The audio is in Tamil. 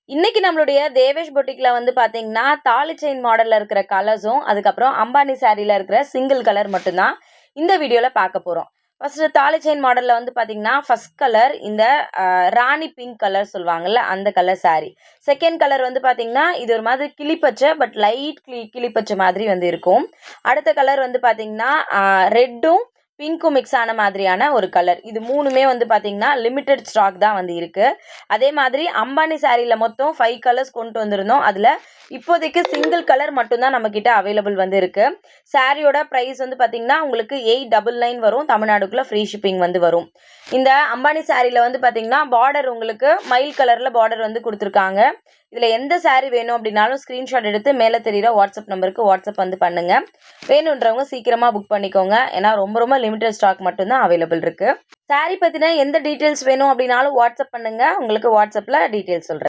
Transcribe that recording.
இன்னைக்கு நம்மளுடைய தேவேஷ் பொட்டிக்ல வந்து பார்த்தீங்கன்னா, தாலி செயின் மாடல்ல இருக்கிற கலர்ஸும், அதுக்கப்புறம் அம்பானி சாரீல இருக்கிற சிங்கிள் கலர் மட்டும்தான் இந்த வீடியோல பார்க்க போறோம். ஃபர்ஸ்ட்டு தாலி செயின் மாடல்ல வந்து பார்த்தீங்கன்னா, ஃபர்ஸ்ட் கலர் இந்த ராணி பிங்க் கலர் சொல்லுவாங்கல்ல, அந்த கலர் சாரீ. செகண்ட் கலர் வந்து பார்த்தீங்கன்னா, இது ஒரு மாதிரி கிளிப்பச்சை பட் லைட் கிளிப்பச்சை மாதிரி வந்து இருக்கும். அடுத்த கலர் வந்து பார்த்தீங்கன்னா, ரெட்டும் பிங்க்கும் மிக்ஸ் ஆன மாதிரியான ஒரு கலர். இது 3மே வந்து பார்த்தீங்கன்னா, லிமிட்டட் ஸ்டாக் தான் வந்து இருக்கு. அதே மாதிரி அம்பானி சாரீல மொத்தம் 5 கலர்ஸ் கொண்டு வந்திருந்தோம். அதில் இப்போதைக்கு சிங்கிள் கலர் மட்டும்தான் நம்மக்கிட்ட அவைலபிள் வந்து இருக்குது. சாரியோட ப்ரைஸ் வந்து பார்த்திங்கன்னா உங்களுக்கு 899 வரும். தமிழ்நாடுக்குள்ளே ஃப்ரீ ஷிப்பிங் வந்து வரும். இந்த அம்பானி சாரியில் வந்து பார்த்திங்கன்னா பார்டர் உங்களுக்கு மயில் கலரில் பார்டர் வந்து கொடுத்துருக்காங்க. இதில் எந்த சாரீ வேணும் அப்படின்னாலும் ஸ்க்ரீன்ஷாட் எடுத்து மேலே தெரிகிற வாட்ஸ்அப் நம்பருக்கு வாட்ஸ்அப் வந்து பண்ணுங்கள். வேணுன்றவங்க சீக்கிரமாக புக் பண்ணிக்கோங்க. ஏன்னா ரொம்ப ரொம்ப லிமிட்டட் ஸ்டாக் மட்டும்தான் அவைலபிள் இருக்குது. சாரீ பற்றின எந்த டீட்டெயில்ஸ் வேணும் அப்படின்னாலும் வாட்ஸ்அப் பண்ணுங்கள். உங்களுக்கு வாட்ஸ்அப்பில் டீட்டெயில்ஸ் சொல்கிறேன்.